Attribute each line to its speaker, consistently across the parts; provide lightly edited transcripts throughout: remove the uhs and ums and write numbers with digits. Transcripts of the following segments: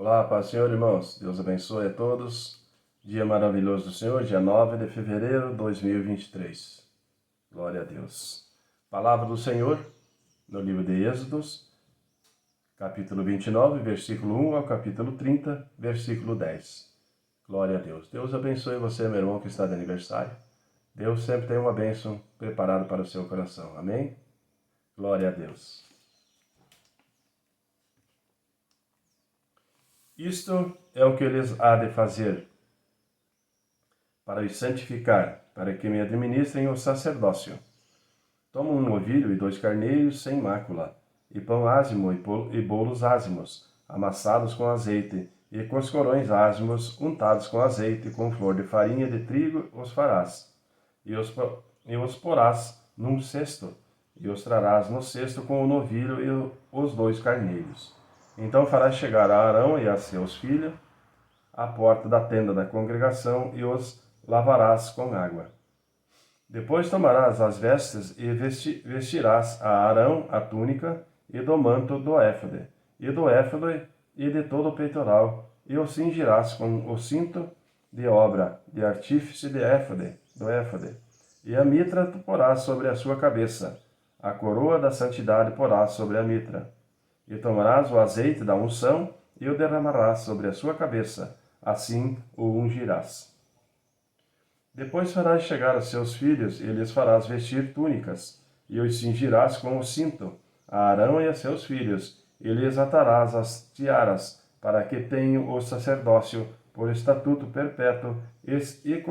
Speaker 1: Olá, paz do Senhor, irmãos. Deus abençoe a todos. Dia maravilhoso do Senhor, dia 9 de fevereiro de 2023. Glória a Deus. Palavra do Senhor, no livro de Êxodos, capítulo 29, versículo 1 ao capítulo 30, versículo 10. Glória a Deus. Deus abençoe você, meu irmão, que está de aniversário. Deus sempre tem uma bênção preparada para o seu coração. Amém? Glória a Deus. Isto é o que lhes há de fazer, para os santificar, para que me administrem o sacerdócio. Toma um novilho e 2 carneiros sem mácula, e pão ázimo e bolos ázimos, amassados com azeite, e coscorões ázimos, untados com azeite, com flor de farinha de trigo os farás, e os porás num cesto, e os trarás no cesto com o novilho e os 2 carneiros. Então farás chegar a Arão e a seus filhos à porta da tenda da congregação e os lavarás com água. Depois tomarás as vestes e vestirás a Arão a túnica e do manto do éfode, e de todo o peitoral, e o cingirás com o cinto de obra de artífice do éfode. E a mitra tu porás sobre a sua cabeça, a coroa da santidade porás sobre a mitra. E tomarás o azeite da unção e o derramarás sobre a sua cabeça, assim o ungirás. Depois farás chegar a seus filhos e lhes farás vestir túnicas, e os cingirás com o cinto, a Arão e a seus filhos, e lhes atarás as tiaras, para que tenham o sacerdócio por estatuto perpétuo, e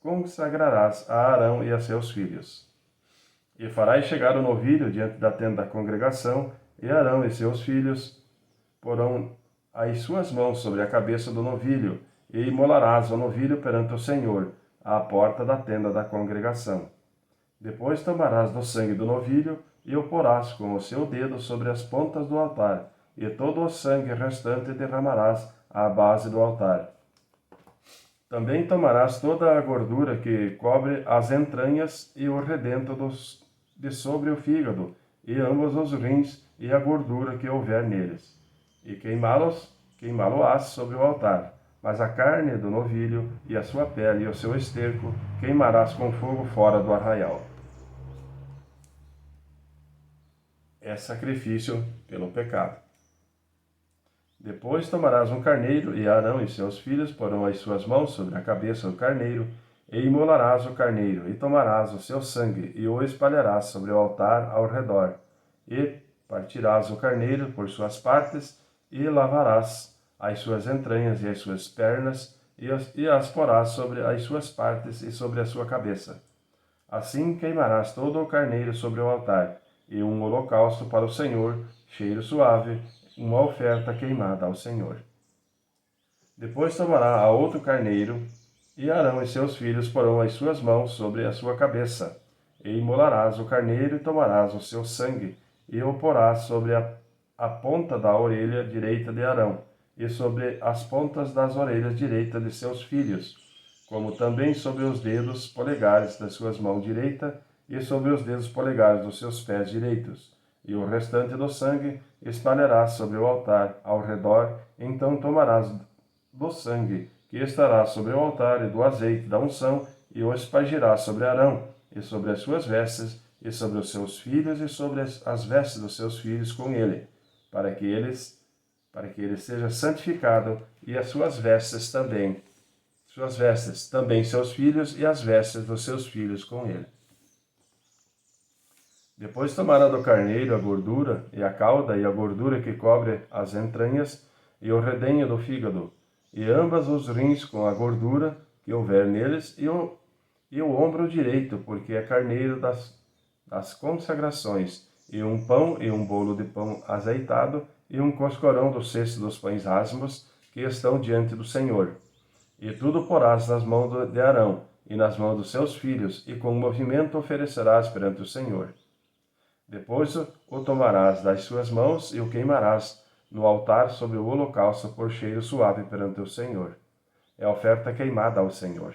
Speaker 1: consagrarás a Arão e a seus filhos. E farás chegar o novilho diante da tenda da congregação, e Arão e seus filhos porão as suas mãos sobre a cabeça do novilho, e imolarás o novilho perante o Senhor, à porta da tenda da congregação. Depois tomarás do sangue do novilho, e o porás com o seu dedo sobre as pontas do altar, e todo o sangue restante derramarás à base do altar. Também tomarás toda a gordura que cobre as entranhas e o redento de sobre o fígado, e ambos os rins e a gordura que houver neles, e queimá-lo-ás sobre o altar. Mas a carne do novilho e a sua pele e o seu esterco queimarás com fogo fora do arraial. É sacrifício pelo pecado. Depois tomarás um carneiro, e Arão e seus filhos porão as suas mãos sobre a cabeça do carneiro, e imolarás o carneiro, e tomarás o seu sangue, e o espalharás sobre o altar ao redor. E partirás o carneiro por suas partes, e lavarás as suas entranhas e as suas pernas, e as porás sobre as suas partes e sobre a sua cabeça. Assim queimarás todo o carneiro sobre o altar, e um holocausto para o Senhor, cheiro suave, uma oferta queimada ao Senhor. Depois tomará a outro carneiro, e Arão e seus filhos porão as suas mãos sobre a sua cabeça, e imolarás o carneiro e tomarás o seu sangue, e o porás sobre a ponta da orelha direita de Arão, e sobre as pontas das orelhas direitas de seus filhos, como também sobre os dedos polegares das suas mãos direita, e sobre os dedos polegares dos seus pés direitos. E o restante do sangue espalharás sobre o altar ao redor, então tomarás do sangue que estará sobre o altar e do azeite da unção, e o espargirás sobre Arão, e sobre as suas vestes, e sobre os seus filhos, e sobre as vestes dos seus filhos com ele, para que ele seja santificado, e as suas vestes também seus filhos, e as vestes dos seus filhos com ele. Depois tomará do carneiro a gordura, e a cauda, e a gordura que cobre as entranhas, e o redenho do fígado, e ambas os rins com a gordura que houver neles, e o ombro direito, porque é carneiro das consagrações, e um pão e um bolo de pão azeitado, e um coscorão do cesto dos pães ázimos, que estão diante do Senhor. E tudo porás nas mãos de Arão, e nas mãos dos seus filhos, e com movimento oferecerás perante o Senhor. Depois o tomarás das suas mãos, e o queimarás no altar sobre o holocausto por cheiro suave perante o Senhor. É oferta queimada ao Senhor.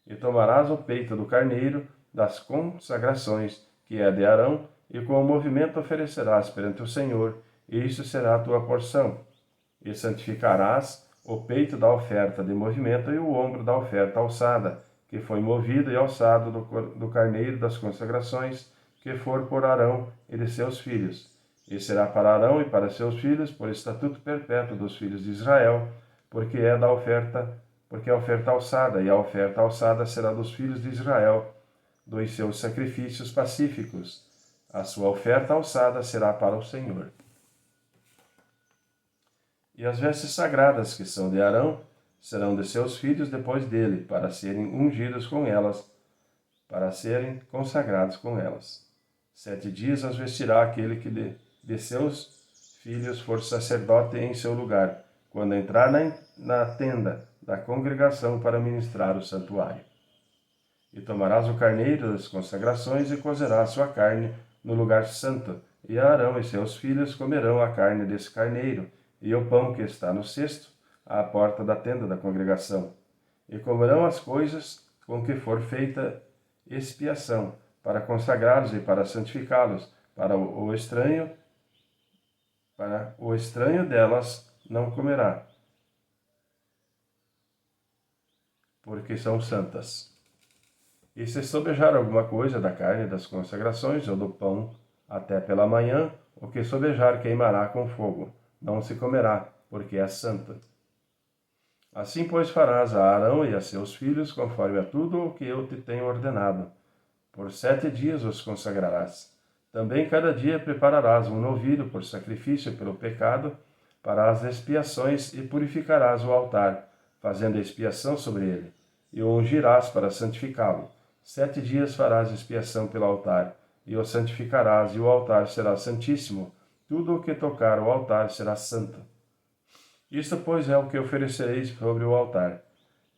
Speaker 1: E tomarás o peito do carneiro das consagrações, que é de Arão, e com o movimento oferecerás perante o Senhor, e isto será a tua porção. E santificarás o peito da oferta de movimento e o ombro da oferta alçada, que foi movido e alçado do carneiro das consagrações, que for por Arão e de seus filhos. E será para Arão e para seus filhos, por estatuto perpétuo dos filhos de Israel, porque é a oferta alçada, e a oferta alçada será dos filhos de Israel, dos seus sacrifícios pacíficos. A sua oferta alçada será para o Senhor. E as vestes sagradas, que são de Arão, serão de seus filhos depois dele, para serem ungidos com elas, para serem consagrados com elas. 7 dias as vestirá aquele que de seus filhos for sacerdote em seu lugar, quando entrar na tenda da congregação para ministrar o santuário. E tomarás o carneiro das consagrações e cozerás sua carne no lugar santo, e Arão e seus filhos comerão a carne desse carneiro, e o pão que está no cesto, à porta da tenda da congregação. E comerão as coisas com que for feita expiação, para consagrá-los e para santificá-los, para o estranho delas não comerá, porque são santas. E se sobejar alguma coisa da carne das consagrações ou do pão até pela manhã, o que sobejar queimará com fogo, não se comerá, porque é santa. Assim, pois, farás a Arão e a seus filhos, conforme a tudo o que eu te tenho ordenado. Por 7 dias os consagrarás. Também cada dia prepararás um novilho por sacrifício pelo pecado, para as expiações, e purificarás o altar, fazendo expiação sobre ele, e o ungirás para santificá-lo. 7 dias farás expiação pelo altar, e o santificarás, e o altar será santíssimo. Tudo o que tocar o altar será santo. Isto, pois, é o que oferecereis sobre o altar: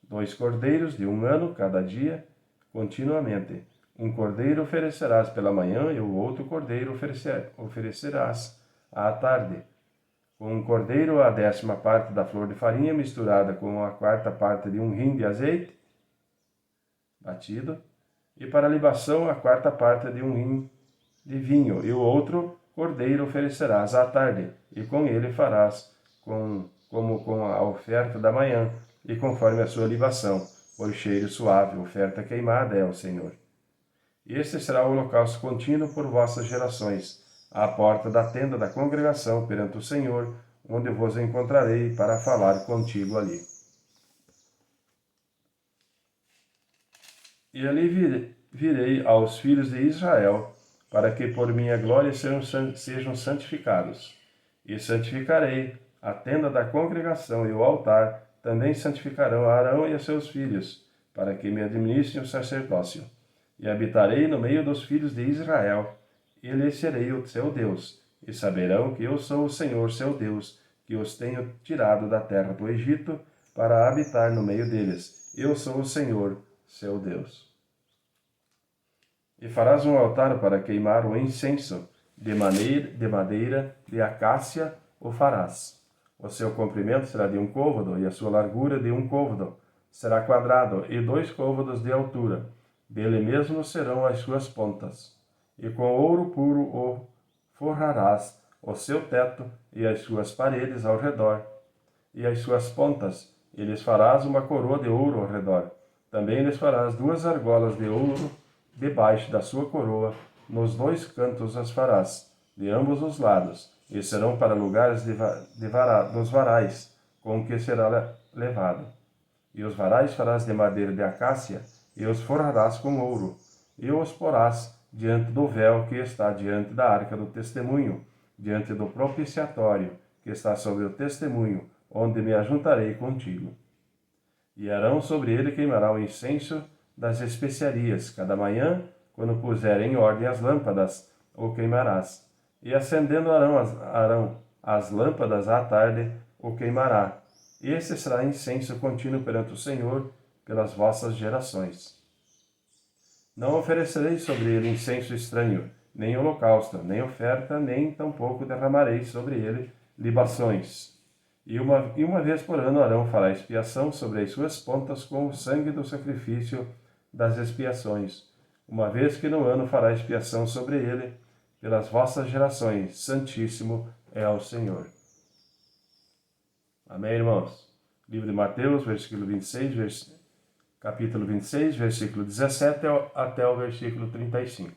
Speaker 1: 2 cordeiros de 1 ano cada dia, continuamente. Um cordeiro oferecerás pela manhã, e o outro cordeiro oferecerás à tarde. Com um cordeiro, a 10ª parte da flor de farinha, misturada com a 4ª parte de 1 hin de azeite batido, e para a libação, a 4ª parte de 1 hin de vinho, e o outro cordeiro oferecerás à tarde, e com ele farás como com a oferta da manhã, e conforme a sua libação, pois cheiro suave, oferta queimada é ao Senhor. Este será o holocausto contínuo por vossas gerações, à porta da tenda da congregação perante o Senhor, onde vos encontrarei para falar contigo ali. E ali virei aos filhos de Israel, para que por minha glória sejam santificados. E santificarei a tenda da congregação e o altar, também santificarão Arão e a seus filhos, para que me administrem o sacerdócio. E habitarei no meio dos filhos de Israel, e lhes serei o seu Deus, e saberão que eu sou o Senhor seu Deus, que os tenho tirado da terra do Egito, para habitar no meio deles. Eu sou o Senhor seu Deus. E farás um altar para queimar o incenso, de madeira de acácia o farás. O seu comprimento será de 1 côvado, e a sua largura de 1 côvado. Será quadrado, e 2 côvados de altura. Dele mesmo serão as suas pontas. E com ouro puro o forrarás, o seu teto e as suas paredes ao redor, e as suas pontas, e lhes farás uma coroa de ouro ao redor. Também lhes farás 2 argolas de ouro debaixo da sua coroa, nos 2 cantos as farás, de ambos os lados, e serão para lugares dos varais, com que será levado. E os varais farás de madeira de acácia, e os forrarás com ouro, e os porás diante do véu que está diante da arca do testemunho, diante do propiciatório que está sobre o testemunho, onde me ajuntarei contigo. E Arão sobre ele queimará o incenso das especiarias. Cada manhã, quando puser em ordem as lâmpadas, o queimarás. E acendendo Arão as lâmpadas à tarde, o queimará. Este será incenso contínuo perante o Senhor pelas vossas gerações. Não oferecereis sobre ele incenso estranho, nem holocausto, nem oferta, nem tampouco derramareis sobre ele libações. E uma vez por ano Arão fará expiação sobre as suas pontas com o sangue do sacrifício das expiações. Uma vez que no ano fará expiação sobre ele, pelas vossas gerações, santíssimo é ao Senhor. Amém, irmãos? Livro de Mateus, capítulo 26, versículo 17 até o versículo 35.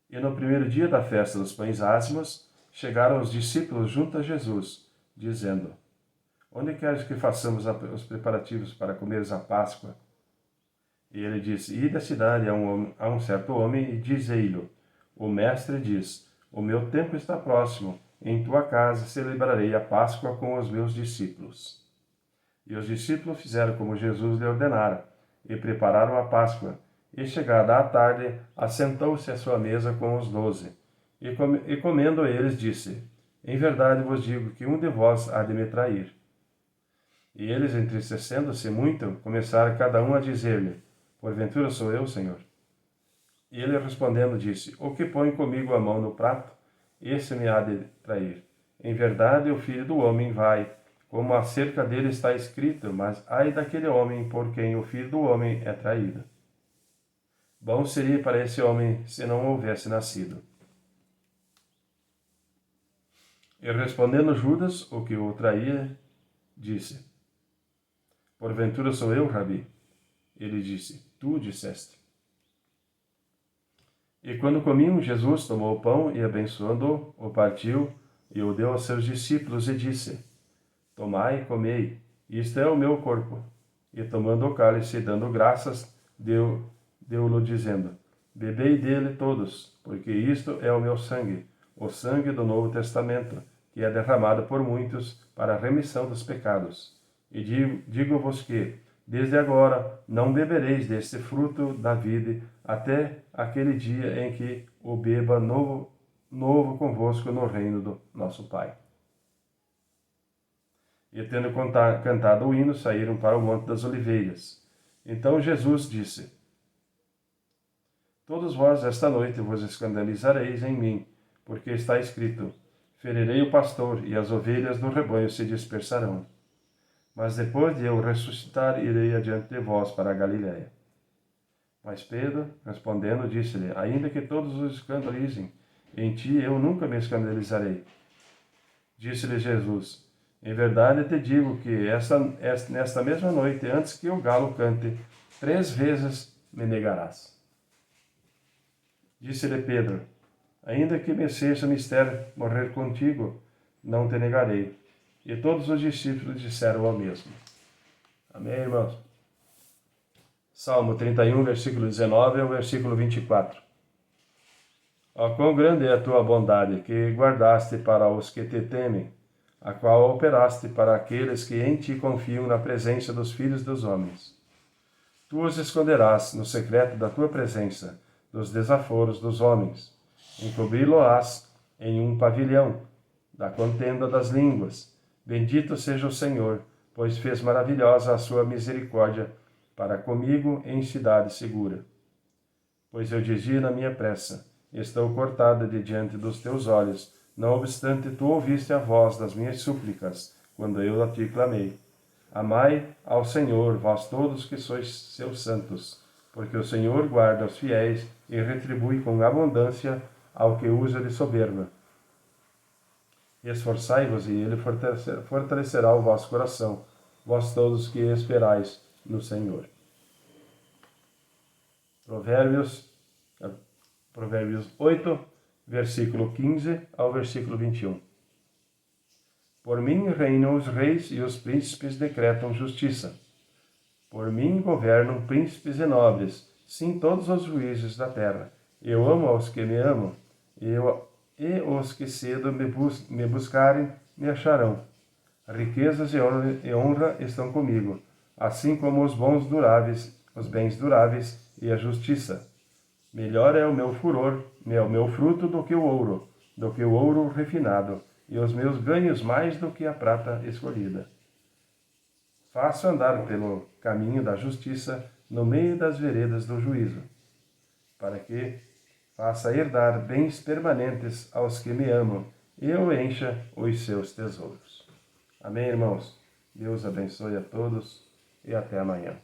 Speaker 1: E no primeiro dia da festa dos pães ázimos, chegaram os discípulos junto a Jesus, dizendo: Onde queres que façamos os preparativos para comeres a Páscoa? E ele disse: Ide à cidade a um certo homem e dizei-lhe: O mestre diz: O meu tempo está próximo, em tua casa celebrarei a Páscoa com os meus discípulos. E os discípulos fizeram como Jesus lhe ordenara, e prepararam a Páscoa. E chegada a tarde, assentou-se à sua mesa com os 12. E comendo eles, disse: Em verdade vos digo que um de vós há de me trair. E eles, entristecendo-se muito, começaram cada um a dizer-lhe: Porventura sou eu, Senhor? E ele respondendo disse: O que põe comigo a mão no prato, esse me há de trair. Em verdade, o Filho do Homem vai, como acerca dele está escrito, mas ai daquele homem por quem o Filho do Homem é traído. Bom seria para esse homem se não houvesse nascido. E respondendo Judas, o que o traía, disse: Porventura sou eu, Rabi? Ele disse: Tu disseste. E quando comiam, Jesus tomou o pão e, abençoando-o, o partiu e o deu aos seus discípulos e disse: Tomai e comei, isto é o meu corpo. E tomando o cálice e dando graças, deu-lo dizendo: Bebei dele todos, porque isto é o meu sangue, o sangue do Novo Testamento, que é derramado por muitos para a remissão dos pecados. E digo-vos que, desde agora, não bebereis deste fruto da vide, até aquele dia em que o beba novo convosco no reino do nosso Pai. E tendo cantado o hino, saíram para o Monte das Oliveiras. Então Jesus disse: Todos vós esta noite vos escandalizareis em mim, porque está escrito: Ferirei o pastor, e as ovelhas do rebanho se dispersarão. Mas depois de eu ressuscitar, irei adiante de vós para a Galiléia. Mas Pedro, respondendo, disse-lhe: Ainda que todos os escandalizem, em ti eu nunca me escandalizarei. Disse-lhe Jesus: Em verdade te digo que nesta mesma noite, antes que o galo cante, 3 vezes me negarás. Disse-lhe Pedro: Ainda que me seja mister morrer contigo, não te negarei. E todos os discípulos disseram o mesmo. Amém, irmãos? Salmo 31, versículo 19 ao versículo 24. Ó, quão grande é a tua bondade, que guardaste para os que te temem, a qual operaste para aqueles que em ti confiam na presença dos filhos dos homens. Tu os esconderás no secreto da tua presença, dos desaforos dos homens. Encobri-lo-ás em um pavilhão, da contenda das línguas. Bendito seja o Senhor, pois fez maravilhosa a sua misericórdia para comigo em cidade segura. Pois eu dizia na minha pressa: estou cortada de diante dos teus olhos, não obstante tu ouviste a voz das minhas súplicas, quando eu a ti clamei. Amai ao Senhor, vós todos que sois seus santos, porque o Senhor guarda os fiéis e retribui com abundância ao que usa de soberba. Esforçai-vos, e ele fortalecerá o vosso coração, vós todos que esperais no Senhor. Provérbios 8, versículo 15 ao versículo 21. Por mim reinam os reis e os príncipes decretam justiça. Por mim governam príncipes e nobres, sim, todos os juízes da terra. Eu amo aos que me amam, e os que cedo me buscarem me acharão. Riquezas e honra estão comigo, assim como os bens duráveis e a justiça. Melhor é o meu furor, o meu fruto do que o ouro refinado, e os meus ganhos mais do que a prata escolhida. Faço andar pelo caminho da justiça, no meio das veredas do juízo, para que faça herdar bens permanentes aos que me amam, e eu encha os seus tesouros. Amém, irmãos? Deus abençoe a todos e até amanhã.